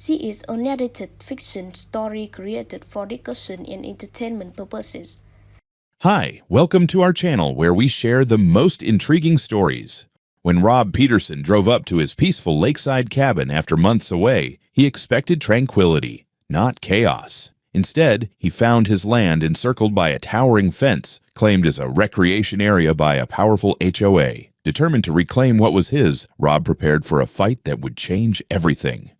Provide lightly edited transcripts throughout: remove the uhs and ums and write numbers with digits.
She is a narrated fiction story created for discussion and entertainment purposes. Hi, welcome to our channel where we share the most intriguing stories. When Rob Peterson drove up to his peaceful lakeside cabin after months away, he expected tranquility, not chaos. Instead, he found his land encircled by a towering fence, claimed as a recreation area by a powerful HOA. Determined to reclaim what was his, Rob prepared for a fight that would change everything.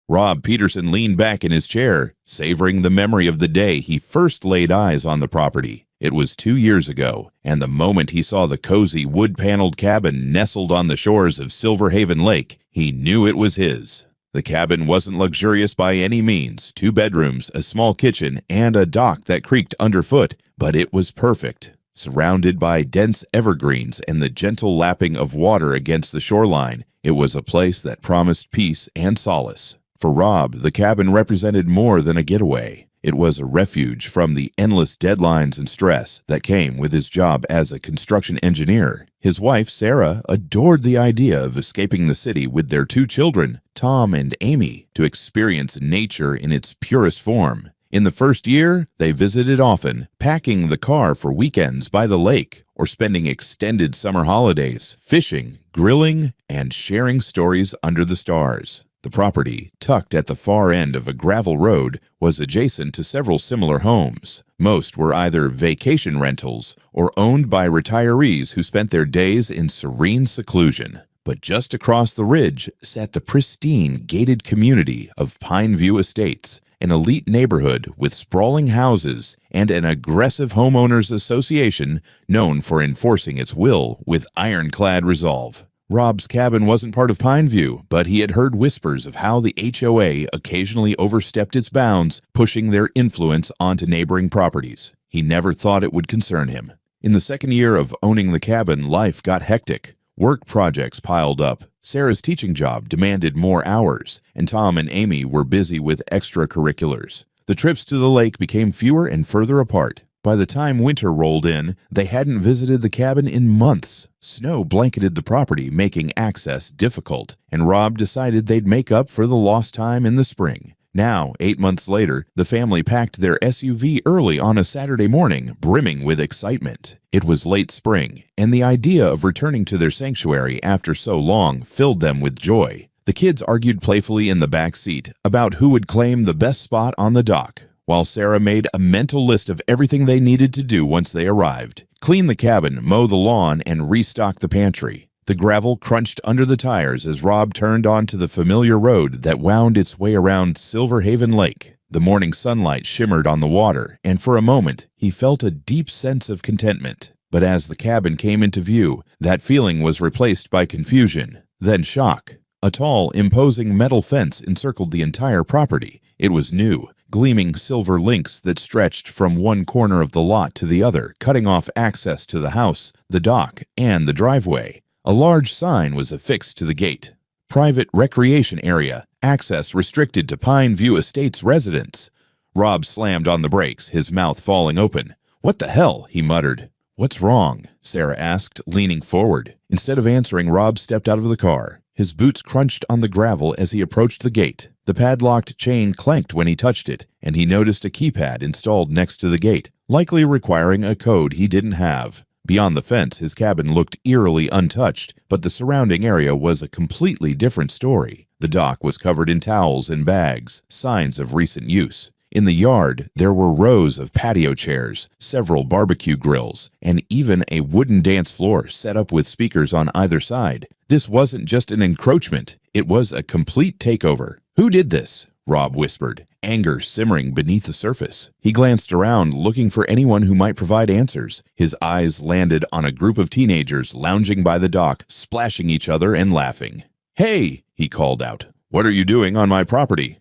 Rob Peterson leaned back in his chair, savoring the memory of the day he first laid eyes on the property. It was 2 years ago, and the moment he saw the cozy wood-paneled cabin nestled on the shores of Silver Haven Lake, he knew it was his. The cabin wasn't luxurious by any means, 2 bedrooms, a small kitchen, and a dock that creaked underfoot, but it was perfect. Surrounded by dense evergreens and the gentle lapping of water against the shoreline, it was a place that promised peace and solace. For Rob, the cabin represented more than a getaway. It was a refuge from the endless deadlines and stress that came with his job as a construction engineer. His wife, Sarah, adored the idea of escaping the city with their 2 children, Tom and Amy, to experience nature in its purest form. In the first year, they visited often, packing the car for weekends by the lake or spending extended summer holidays, fishing, grilling, and sharing stories under the stars. The property, tucked at the far end of a gravel road, was adjacent to several similar homes. Most were either vacation rentals or owned by retirees who spent their days in serene seclusion. But just across the ridge sat the pristine, gated community of Pine View Estates, an elite neighborhood with sprawling houses and an aggressive homeowners association known for enforcing its will with ironclad resolve. Rob's cabin wasn't part of Pineview, but he had heard whispers of how the HOA occasionally overstepped its bounds, pushing their influence onto neighboring properties. He never thought it would concern him. In the second year of owning the cabin, life got hectic. Work projects piled up, Sarah's teaching job demanded more hours, and Tom and Amy were busy with extracurriculars. The trips to the lake became fewer and further apart. By the time winter rolled in, they hadn't visited the cabin in months. Snow blanketed the property, making access difficult, and Rob decided they'd make up for the lost time in the spring. Now, 8 months later, the family packed their SUV early on a Saturday morning, brimming with excitement. It was late spring, and the idea of returning to their sanctuary after so long filled them with joy. The kids argued playfully in the back seat about who would claim the best spot on the dock, while Sarah made a mental list of everything they needed to do once they arrived. Clean the cabin, mow the lawn, and restock the pantry. The gravel crunched under the tires as Rob turned onto the familiar road that wound its way around Silver Haven Lake. The morning sunlight shimmered on the water, and for a moment, he felt a deep sense of contentment. But as the cabin came into view, that feeling was replaced by confusion, then shock. A tall, imposing metal fence encircled the entire property. It was new, gleaming silver links that stretched from one corner of the lot to the other, cutting off access to the house, the dock, and the driveway. A large sign was affixed to the gate. Private recreation area, access restricted to Pine View Estates residents. Rob slammed on the brakes, his mouth falling open. "What the hell?" he muttered. "What's wrong?" Sarah asked, leaning forward. Instead of answering, Rob stepped out of the car. His boots crunched on the gravel as he approached the gate. The padlocked chain clanked when he touched it, and he noticed a keypad installed next to the gate, likely requiring a code he didn't have. Beyond the fence, his cabin looked eerily untouched, but the surrounding area was a completely different story. The dock was covered in towels and bags, signs of recent use. In the yard, there were rows of patio chairs, several barbecue grills, and even a wooden dance floor set up with speakers on either side. This wasn't just an encroachment, it was a complete takeover. "Who did this?" Rob whispered, anger simmering beneath the surface. He glanced around, looking for anyone who might provide answers. His eyes landed on a group of teenagers lounging by the dock, splashing each other and laughing. "Hey!" he called out. "What are you doing on my property?"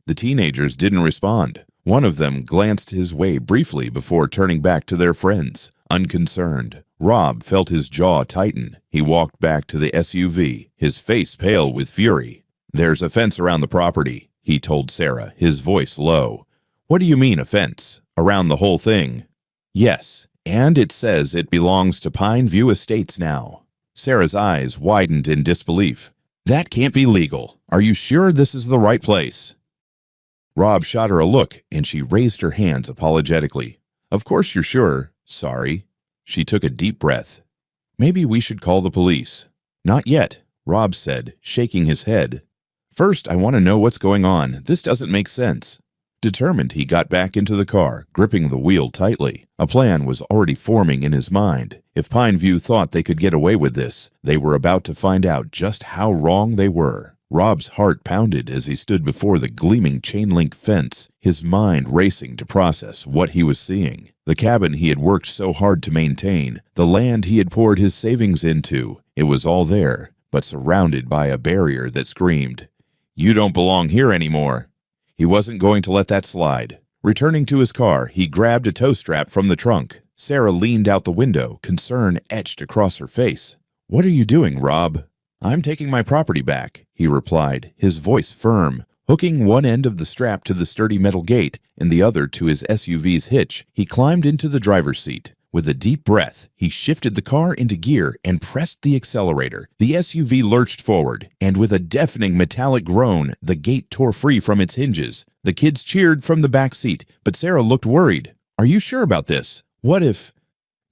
The teenagers didn't respond. One of them glanced his way briefly before turning back to their friends, unconcerned. Rob felt his jaw tighten. He walked back to the SUV, his face pale with fury. "There's a fence around the property," he told Sarah, his voice low. "What do you mean a fence? Around the whole thing?" "Yes, and it says it belongs to Pine View Estates now." Sarah's eyes widened in disbelief. That can't be legal. Are you sure this is the right place? Rob shot her a look, and she raised her hands apologetically. Of course you're sure. Sorry. She took a deep breath. Maybe we should call the police. Not yet, Rob said, shaking his head. First, I want to know what's going on. This doesn't make sense. Determined, he got back into the car, gripping the wheel tightly. A plan was already forming in his mind. If Pineview thought they could get away with this, they were about to find out just how wrong they were. Rob's heart pounded as he stood before the gleaming chain-link fence, his mind racing to process what he was seeing. The cabin he had worked so hard to maintain, the land he had poured his savings into, it was all there, but surrounded by a barrier that screamed, "You don't belong here anymore." He wasn't going to let that slide. Returning to his car, he grabbed a tow strap from the trunk. Sarah leaned out the window, concern etched across her face. "What are you doing, Rob?" "I'm taking my property back," he replied, his voice firm. Hooking one end of the strap to the sturdy metal gate and the other to his SUV's hitch, he climbed into the driver's seat. With a deep breath, he shifted the car into gear and pressed the accelerator. The SUV lurched forward, and with a deafening metallic groan, the gate tore free from its hinges. The kids cheered from the back seat, but Sarah looked worried. "Are you sure about this? What if—"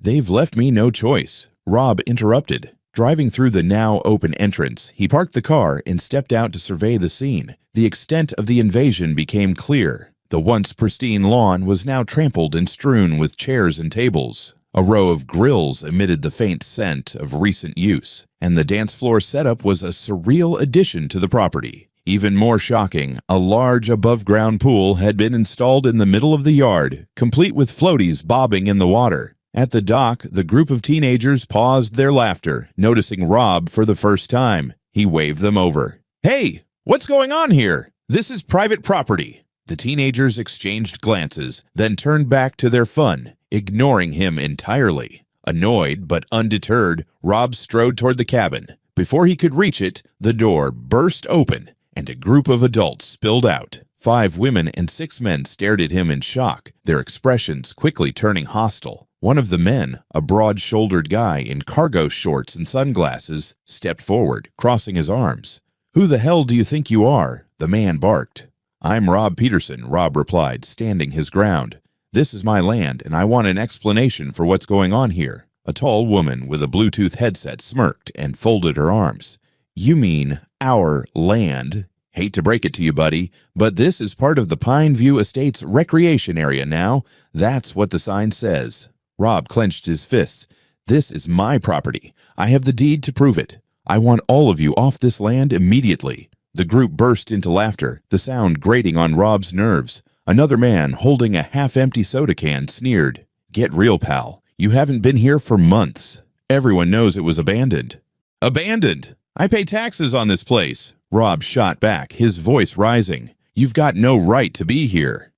"They've left me no choice," Rob interrupted. Driving through the now open entrance, he parked the car and stepped out to survey the scene. The extent of the invasion became clear. The once pristine lawn was now trampled and strewn with chairs and tables. A row of grills emitted the faint scent of recent use, and the dance floor setup was a surreal addition to the property. Even more shocking, a large above-ground pool had been installed in the middle of the yard, complete with floaties bobbing in the water. At the dock, the group of teenagers paused their laughter, noticing Rob for the first time. He waved them over. "Hey, what's going on here? This is private property." The teenagers exchanged glances, then turned back to their fun, ignoring him entirely. Annoyed but undeterred, Rob strode toward the cabin. Before he could reach it, the door burst open, and a group of adults spilled out. 5 women and 6 men stared at him in shock, their expressions quickly turning hostile. One of the men, a broad-shouldered guy in cargo shorts and sunglasses, stepped forward, crossing his arms. "Who the hell do you think you are?" the man barked. "I'm Rob Peterson," Rob replied, standing his ground. "This is my land, and I want an explanation for what's going on here." A tall woman with a Bluetooth headset smirked and folded her arms. "You mean our land? Hate to break it to you, buddy, but this is part of the Pineview Estates recreation area now. That's what the sign says." Rob clenched his fists. "This is my property. I have the deed to prove it. I want all of you off this land immediately." The group burst into laughter, the sound grating on Rob's nerves. Another man, holding a half-empty soda can, sneered. "Get real, pal. You haven't been here for months. Everyone knows it was abandoned." "Abandoned? I pay taxes on this place." Rob shot back, his voice rising. "You've got no right to be here."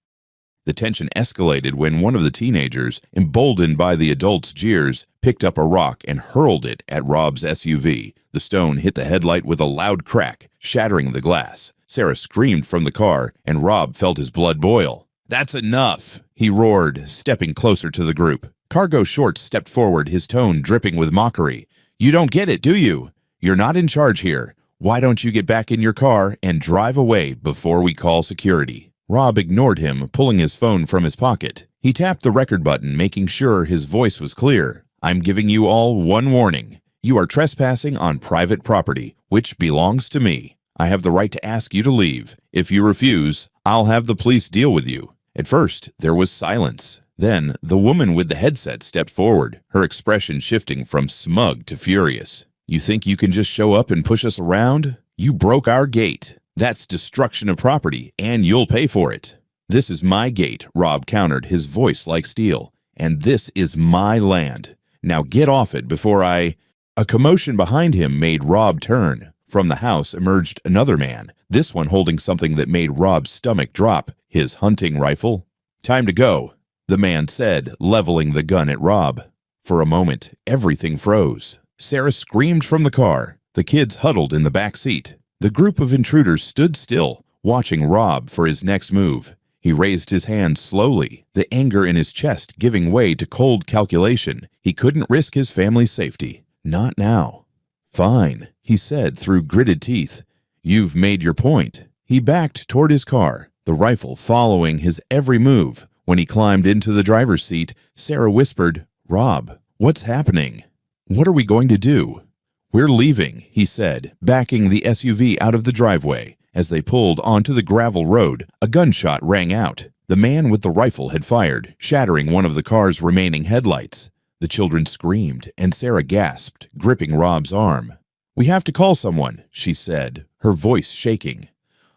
The tension escalated when one of the teenagers, emboldened by the adults' jeers, picked up a rock and hurled it at Rob's SUV. The stone hit the headlight with a loud crack, shattering the glass. Sarah screamed from the car, and Rob felt his blood boil. "That's enough," he roared, stepping closer to the group. Cargo Shorts stepped forward, his tone dripping with mockery. "You don't get it, do you? You're not in charge here. Why don't you get back in your car and drive away before we call security?" Rob ignored him, pulling his phone from his pocket. He tapped the record button, making sure his voice was clear. "I'm giving you all one warning. You are trespassing on private property, which belongs to me. I have the right to ask you to leave. If you refuse, I'll have the police deal with you." At first, there was silence. Then, the woman with the headset stepped forward, her expression shifting from smug to furious. "You think you can just show up and push us around? You broke our gate. That's destruction of property, and you'll pay for it." "This is my gate," Rob countered, his voice like steel. "And this is my land. Now get off it before I—" A commotion behind him made Rob turn. From the house emerged another man, this one holding something that made Rob's stomach drop, his hunting rifle. "Time to go," the man said, leveling the gun at Rob. For a moment, everything froze. Sarah screamed from the car. The kids huddled in the back seat. The group of intruders stood still, watching Rob for his next move. He raised his hand slowly, the anger in his chest giving way to cold calculation. He couldn't risk his family's safety. Not now. "Fine," he said through gritted teeth. "You've made your point." He backed toward his car, the rifle following his every move. When he climbed into the driver's seat, Sarah whispered, "Rob, what's happening? What are we going to do?" "We're leaving," he said, backing the SUV out of the driveway. As they pulled onto the gravel road, a gunshot rang out. The man with the rifle had fired, shattering one of the car's remaining headlights. The children screamed, and Sarah gasped, gripping Rob's arm. "We have to call someone," she said, her voice shaking.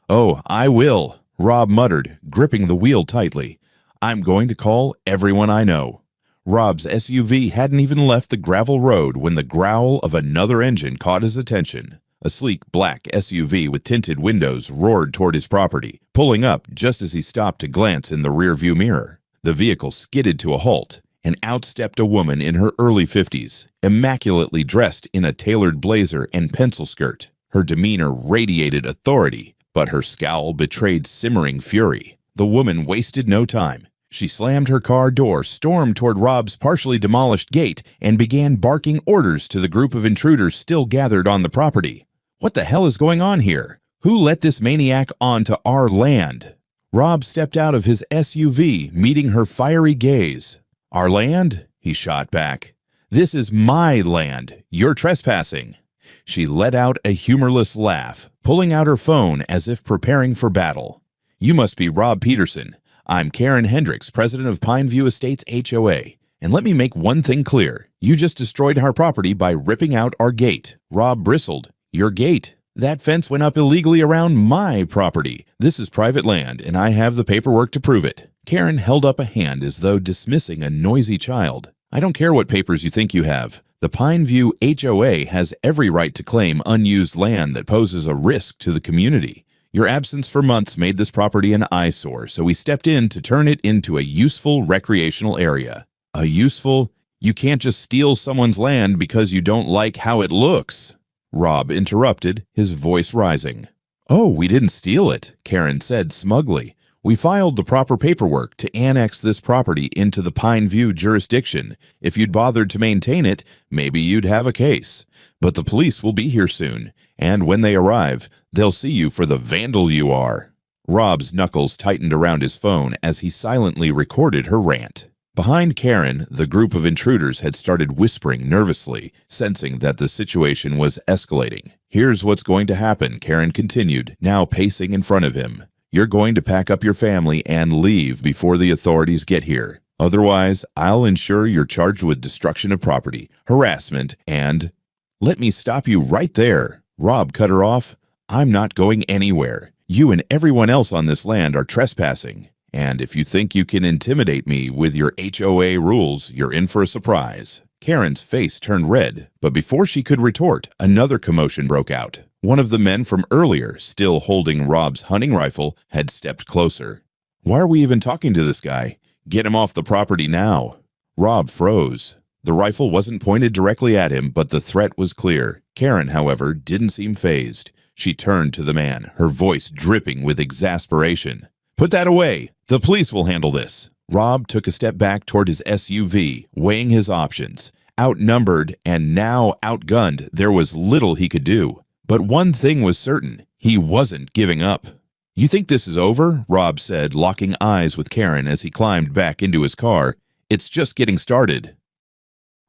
"Oh, I will," Rob muttered, gripping the wheel tightly. "I'm going to call everyone I know." Rob's SUV hadn't even left the gravel road when the growl of another engine caught his attention. A sleek black SUV with tinted windows roared toward his property, pulling up just as he stopped to glance in the rearview mirror. The vehicle skidded to a halt, and out stepped a woman in her early 50s, immaculately dressed in a tailored blazer and pencil skirt. Her demeanor radiated authority, but her scowl betrayed simmering fury. The woman wasted no time. She slammed her car door, stormed toward Rob's partially demolished gate, and began barking orders to the group of intruders still gathered on the property. What the hell is going on here? Who let this maniac onto our land? Rob stepped out of his SUV, meeting her fiery gaze. "Our land?" he shot back. "This is my land. You're trespassing." She let out a humorless laugh, pulling out her phone as if preparing for battle. "You must be Rob Peterson. I'm Karen Hendricks, president of Pineview Estates HOA. And let me make one thing clear. You just destroyed our property by ripping out our gate." Rob bristled. "Your gate? That fence went up illegally around my property. This is private land, and I have the paperwork to prove it." Karen held up a hand as though dismissing a noisy child. "I don't care what papers you think you have. The Pineview HOA has every right to claim unused land that poses a risk to the community. Your absence for months made this property an eyesore, so we stepped in to turn it into a useful recreational area." "A useful? You can't just steal someone's land because you don't like how it looks." Rob interrupted, his voice rising. "Oh, we didn't steal it," Karen said smugly. "We filed the proper paperwork to annex this property into the Pineview jurisdiction. If you'd bothered to maintain it, maybe you'd have a case. But the police will be here soon, and when they arrive, they'll see you for the vandal you are." Rob's knuckles tightened around his phone as he silently recorded her rant. Behind Karen, the group of intruders had started whispering nervously, sensing that the situation was escalating. "Here's what's going to happen," Karen continued, now pacing in front of him. "You're going to pack up your family and leave before the authorities get here. Otherwise, I'll ensure you're charged with destruction of property, harassment, and—" "Let me stop you right there," Rob cut her off. "I'm not going anywhere. You and everyone else on this land are trespassing. And if you think you can intimidate me with your HOA rules, you're in for a surprise." Karen's face turned red, but before she could retort, another commotion broke out. One of the men from earlier, still holding Rob's hunting rifle, had stepped closer. "Why are we even talking to this guy? Get him off the property now." Rob froze. The rifle wasn't pointed directly at him, but the threat was clear. Karen, however, didn't seem fazed. She turned to the man, her voice dripping with exasperation. "Put that away. The police will handle this." Rob took a step back toward his SUV, weighing his options. Outnumbered and now outgunned, there was little he could do. But one thing was certain. He wasn't giving up. "You think this is over?" Rob said, locking eyes with Karen as he climbed back into his car. "It's just getting started."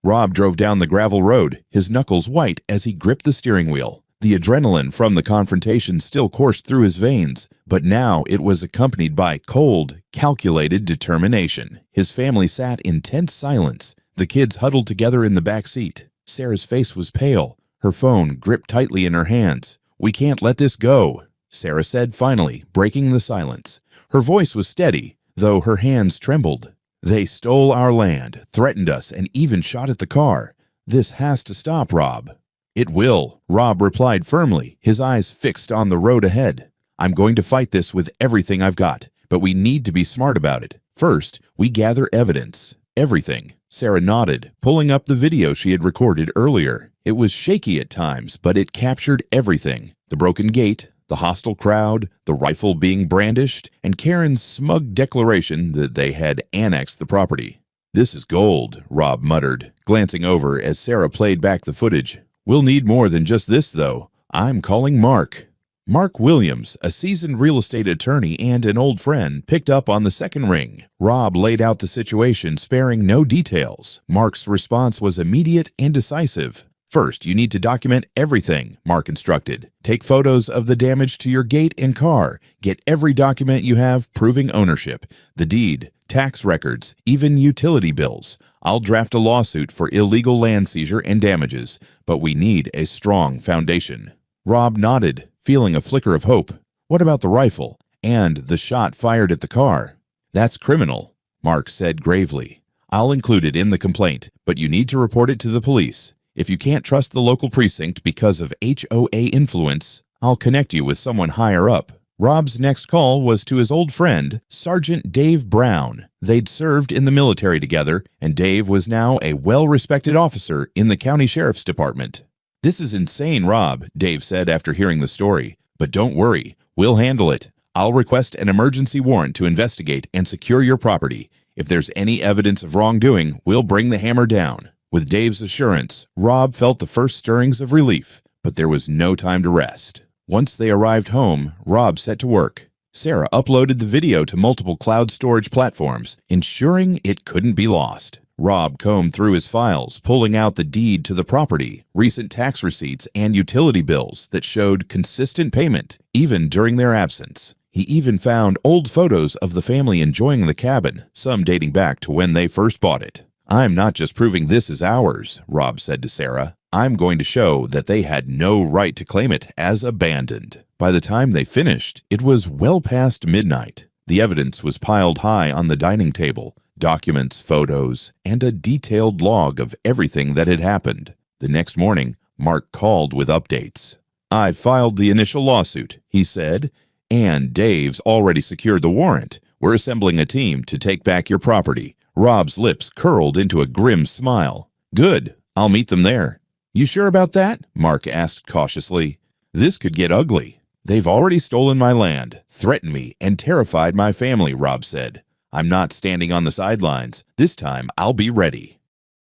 Rob drove down the gravel road, his knuckles white as he gripped the steering wheel. The adrenaline from the confrontation still coursed through his veins, but now it was accompanied by cold, calculated determination. His family sat in tense silence, the kids huddled together in the back seat. Sarah's face was pale, her phone gripped tightly in her hands. "We can't let this go," Sarah said finally, breaking the silence. Her voice was steady, though her hands trembled. "They stole our land, threatened us, and even shot at the car. This has to stop, Rob." "It will," Rob replied firmly, his eyes fixed on the road ahead. "I'm going to fight this with everything I've got, but we need to be smart about it. First, we gather evidence. Everything." Sarah nodded, pulling up the video she had recorded earlier. It was shaky at times, but it captured everything. The broken gate, the hostile crowd, the rifle being brandished, and Karen's smug declaration that they had annexed the property. "This is gold," Rob muttered, glancing over as Sarah played back the footage. We'll need more than just this, though. I'm calling Mark. Mark Williams, a seasoned real estate attorney and an old friend, picked up on the second ring. Rob laid out the situation, sparing no details. Mark's response was immediate and decisive. First, you need to document everything, Mark instructed. Take photos of the damage to your gate and car. Get every document you have proving ownership, the deed, tax records, even utility bills. I'll draft a lawsuit for illegal land seizure and damages, but we need a strong foundation. Rob nodded, feeling a flicker of hope. What about the rifle and the shot fired at the car? That's criminal, Mark said gravely. I'll include it in the complaint, but you need to report it to the police. If you can't trust the local precinct because of HOA influence, I'll connect you with someone higher up. Rob's next call was to his old friend, Sergeant Dave Brown. They'd served in the military together, and Dave was now a well-respected officer in the county sheriff's department. This is insane, Rob, Dave said after hearing the story. But don't worry, we'll handle it. I'll request an emergency warrant to investigate and secure your property. If there's any evidence of wrongdoing, we'll bring the hammer down. With Dave's assurance, Rob felt the first stirrings of relief, but there was no time to rest. Once they arrived home, Rob set to work. Sarah uploaded the video to multiple cloud storage platforms, ensuring it couldn't be lost. Rob combed through his files, pulling out the deed to the property, recent tax receipts, and utility bills that showed consistent payment, even during their absence. He even found old photos of the family enjoying the cabin, some dating back to when they first bought it. I'm not just proving this is ours, Rob said to Sarah. I'm going to show that they had no right to claim it as abandoned. By the time they finished, it was well past midnight. The evidence was piled high on the dining table, documents, photos, and a detailed log of everything that had happened. The next morning, Mark called with updates. I filed the initial lawsuit, he said, and Dave's already secured the warrant. We're assembling a team to take back your property. Rob's lips curled into a grim smile. Good, I'll meet them there. You sure about that? Mark asked cautiously. This could get ugly. They've already stolen my land, threatened me, and terrified my family, Rob said. I'm not standing on the sidelines. This time, I'll be ready.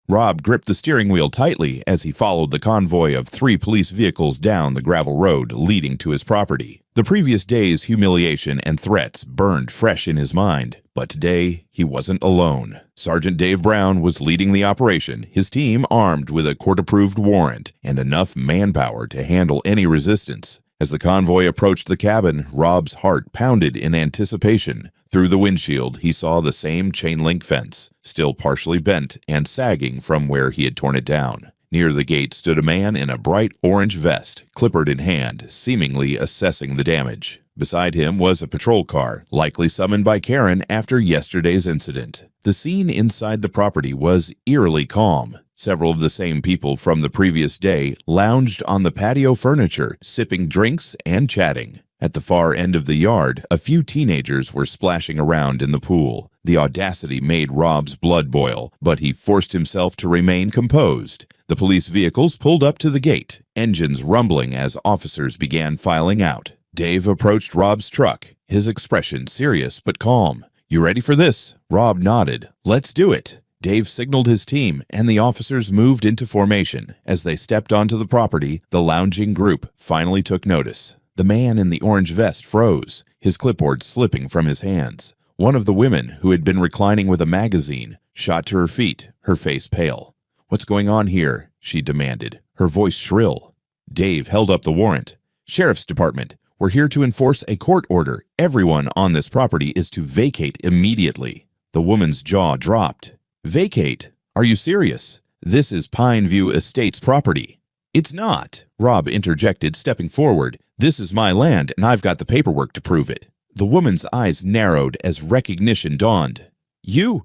Rob gripped the steering wheel tightly as he followed the convoy of 3 police vehicles down the gravel road leading to his property. The previous day's humiliation and threats burned fresh in his mind, but today he wasn't alone. Sergeant Dave Brown was leading the operation, his team armed with a court-approved warrant and enough manpower to handle any resistance. As the convoy approached the cabin, Rob's heart pounded in anticipation. Through the windshield, he saw the same chain-link fence, still partially bent and sagging from where he had torn it down. Near the gate stood a man in a bright orange vest, clipboard in hand, seemingly assessing the damage. Beside him was a patrol car, likely summoned by Karen after yesterday's incident. The scene inside the property was eerily calm. Several of the same people from the previous day lounged on the patio furniture, sipping drinks and chatting. At the far end of the yard, a few teenagers were splashing around in the pool. The audacity made Rob's blood boil, but he forced himself to remain composed. The police vehicles pulled up to the gate, engines rumbling as officers began filing out. Dave approached Rob's truck, his expression serious but calm. You ready for this? Rob nodded. Let's do it. Dave signaled his team, and the officers moved into formation. As they stepped onto the property, the lounging group finally took notice. The man in the orange vest froze, his clipboard slipping from his hands. One of the women, who had been reclining with a magazine, shot to her feet, her face pale. What's going on here? She demanded, her voice shrill. Dave held up the warrant. Sheriff's Department, we're here to enforce a court order. Everyone on this property is to vacate immediately. The woman's jaw dropped. Vacate? Are you serious? This is Pineview Estates property. It's not, Rob interjected, stepping forward. This is my land, and I've got the paperwork to prove it. The woman's eyes narrowed as recognition dawned. You're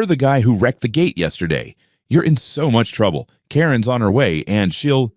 the guy who wrecked the gate yesterday. You're in so much trouble. Karen's on her way, and she'll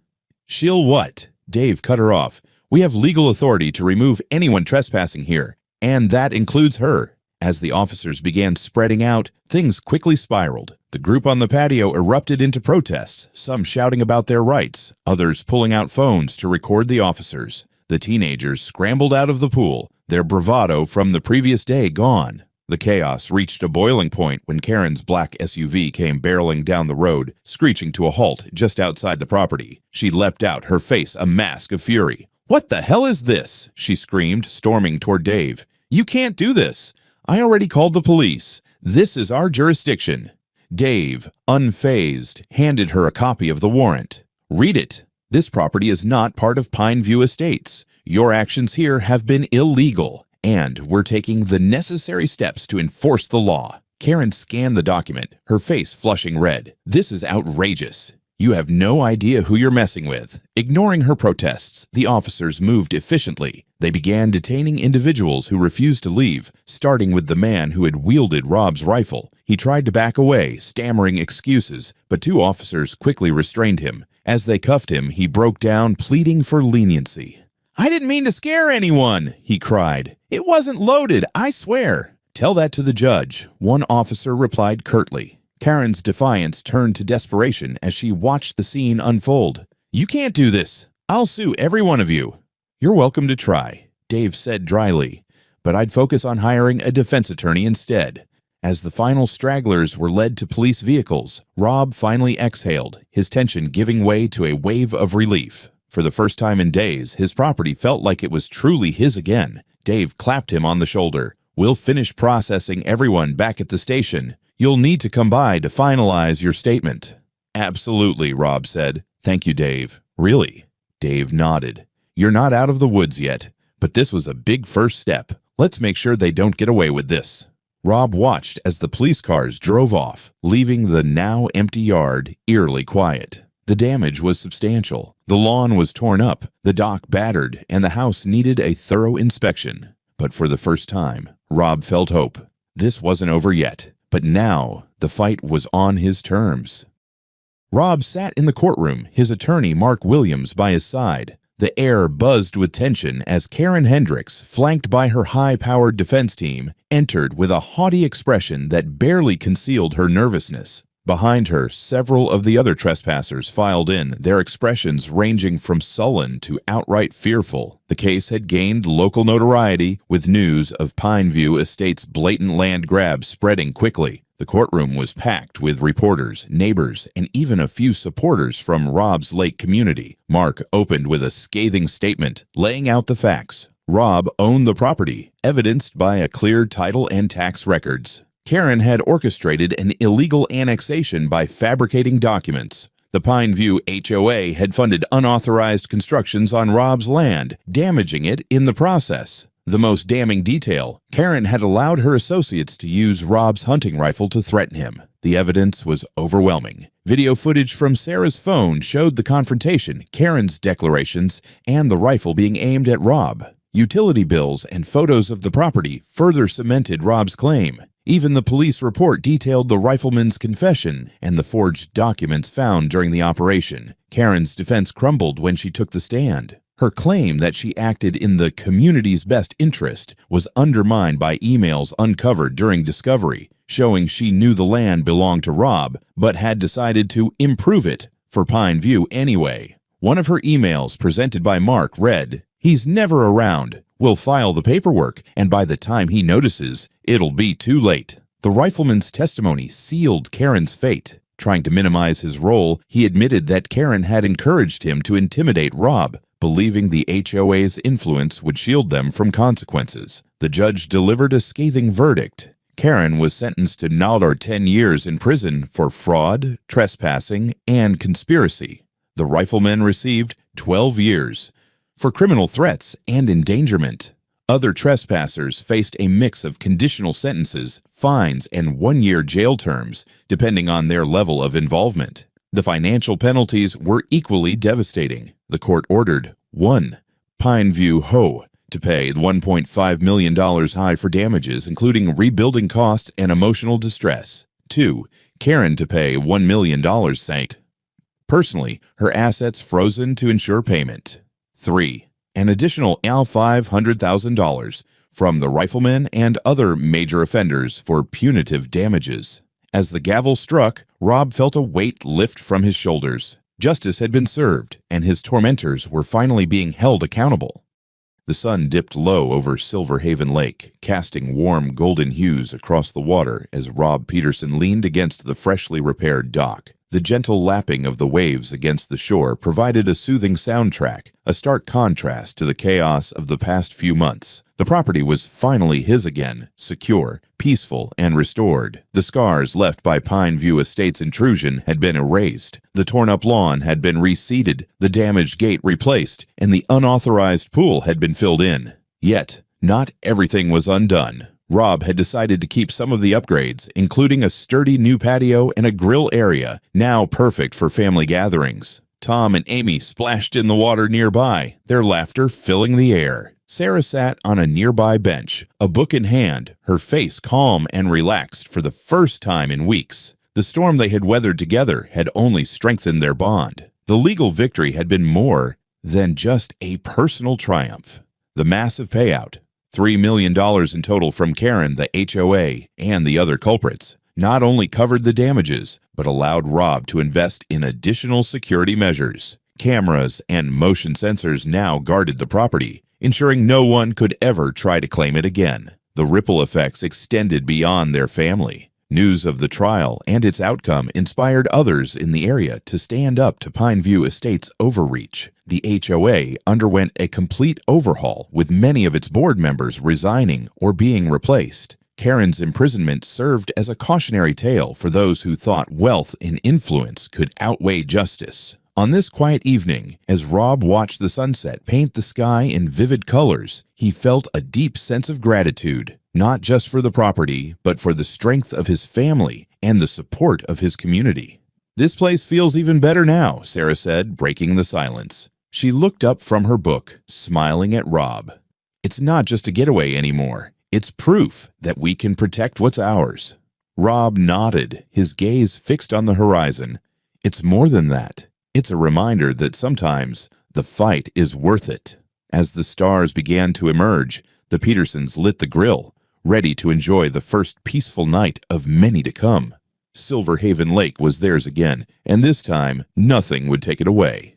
what? Dave cut her off. We have legal authority to remove anyone trespassing here, and that includes her. As the officers began spreading out, things quickly spiraled. The group on the patio erupted into protests, some shouting about their rights, others pulling out phones to record the officers. The teenagers scrambled out of the pool, their bravado from the previous day gone. The chaos reached a boiling point when Karen's black SUV came barreling down the road, screeching to a halt just outside the property. She leapt out, her face a mask of fury. "What the hell is this?" she screamed, storming toward Dave. "You can't do this. I already called the police. This is our jurisdiction." Dave, unfazed, handed her a copy of the warrant. "Read it. This property is not part of Pineview Estates. Your actions here have been illegal, and we're taking the necessary steps to enforce the law." Karen scanned the document, her face flushing red. "This is outrageous. You have no idea who you're messing with." Ignoring her protests, the officers moved efficiently. They began detaining individuals who refused to leave, starting with the man who had wielded Rob's rifle. He tried to back away, stammering excuses, but two officers quickly restrained him. As they cuffed him, he broke down, pleading for leniency. "I didn't mean to scare anyone," he cried. "It wasn't loaded, I swear." "Tell that to the judge," one officer replied curtly. Karen's defiance turned to desperation as she watched the scene unfold. "You can't do this. I'll sue every one of you." "You're welcome to try," Dave said dryly, "but I'd focus on hiring a defense attorney instead." As the final stragglers were led to police vehicles, Rob finally exhaled, his tension giving way to a wave of relief. For the first time in days, his property felt like it was truly his again. Dave clapped him on the shoulder. "We'll finish processing everyone back at the station. You'll need to come by to finalize your statement." "Absolutely," Rob said. "Thank you, Dave." "Really?" Dave nodded. "You're not out of the woods yet, but this was a big first step. Let's make sure they don't get away with this." Rob watched as the police cars drove off, leaving the now empty yard eerily quiet. The damage was substantial. The lawn was torn up, the dock battered, and the house needed a thorough inspection. But for the first time, Rob felt hope. This wasn't over yet, but now the fight was on his terms. Rob sat in the courtroom, his attorney Mark Williams by his side. The air buzzed with tension as Karen Hendricks, flanked by her high-powered defense team, entered with a haughty expression that barely concealed her nervousness. Behind her, several of the other trespassers filed in, their expressions ranging from sullen to outright fearful. The case had gained local notoriety, with news of Pineview Estate's blatant land grab spreading quickly. The courtroom was packed with reporters, neighbors, and even a few supporters from Rob's lake community. Mark opened with a scathing statement, laying out the facts. Rob owned the property, evidenced by a clear title and tax records. Karen had orchestrated an illegal annexation by fabricating documents. The Pineview HOA had funded unauthorized constructions on Rob's land, damaging it in the process. The most damning detail, Karen had allowed her associates to use Rob's hunting rifle to threaten him. The evidence was overwhelming. Video footage from Sarah's phone showed the confrontation, Karen's declarations, and the rifle being aimed at Rob. Utility bills and photos of the property further cemented Rob's claim. Even the police report detailed the rifleman's confession and the forged documents found during the operation. Karen's defense crumbled when she took the stand. Her claim that she acted in the community's best interest was undermined by emails uncovered during discovery, showing she knew the land belonged to Rob, but had decided to improve it for Pineview anyway. One of her emails, presented by Mark, read, "He's never around. We'll file the paperwork, and by the time he notices, it'll be too late." The rifleman's testimony sealed Karen's fate. Trying to minimize his role, he admitted that Karen had encouraged him to intimidate Rob, believing the HOA's influence would shield them from consequences. The judge delivered a scathing verdict. Karen was sentenced to 9 or 10 years in prison for fraud, trespassing, and conspiracy. The rifleman received 12 years for criminal threats and endangerment. Other trespassers faced a mix of conditional sentences, fines, and 1-year jail terms, depending on their level of involvement. The financial penalties were equally devastating. The court ordered 1. Pineview Ho to pay $1.5 million high for damages, including rebuilding costs and emotional distress. 2. Karen to pay $1 million sank. Personally, her assets frozen to ensure payment. 3. An additional $500,000 from the rifleman and other major offenders for punitive damages. As the gavel struck, Rob felt a weight lift from his shoulders. Justice had been served, and his tormentors were finally being held accountable. The sun dipped low over Silver Haven Lake, casting warm golden hues across the water as Rob Peterson leaned against the freshly repaired dock. The gentle lapping of the waves against the shore provided a soothing soundtrack, a stark contrast to the chaos of the past few months. The property was finally his again, secure, peaceful, and restored. The scars left by Pine View Estate's intrusion had been erased. The torn-up lawn had been reseeded, the damaged gate replaced, and the unauthorized pool had been filled in. Yet, not everything was undone. Rob had decided to keep some of the upgrades, including a sturdy new patio and a grill area, now perfect for family gatherings. Tom and Amy splashed in the water nearby, their laughter filling the air. Sarah sat on a nearby bench, a book in hand, her face calm and relaxed for the first time in weeks. The storm they had weathered together had only strengthened their bond. The legal victory had been more than just a personal triumph. The massive payout, $3 million in total from Karen, the HOA, and the other culprits, not only covered the damages, but allowed Rob to invest in additional security measures. Cameras and motion sensors now guarded the property, ensuring no one could ever try to claim it again. The ripple effects extended beyond their family. News of the trial and its outcome inspired others in the area to stand up to Pine View Estate's overreach. The HOA underwent a complete overhaul, with many of its board members resigning or being replaced. Karen's imprisonment served as a cautionary tale for those who thought wealth and influence could outweigh justice. On this quiet evening, as Rob watched the sunset paint the sky in vivid colors, he felt a deep sense of gratitude, not just for the property, but for the strength of his family and the support of his community. "This place feels even better now," Sarah said, breaking the silence. She looked up from her book, smiling at Rob. "It's not just a getaway anymore. It's proof that we can protect what's ours." Rob nodded, his gaze fixed on the horizon. "It's more than that. It's a reminder that sometimes the fight is worth it." As the stars began to emerge, the Petersons lit the grill, ready to enjoy the first peaceful night of many to come. Silver Haven Lake was theirs again, and this time nothing would take it away.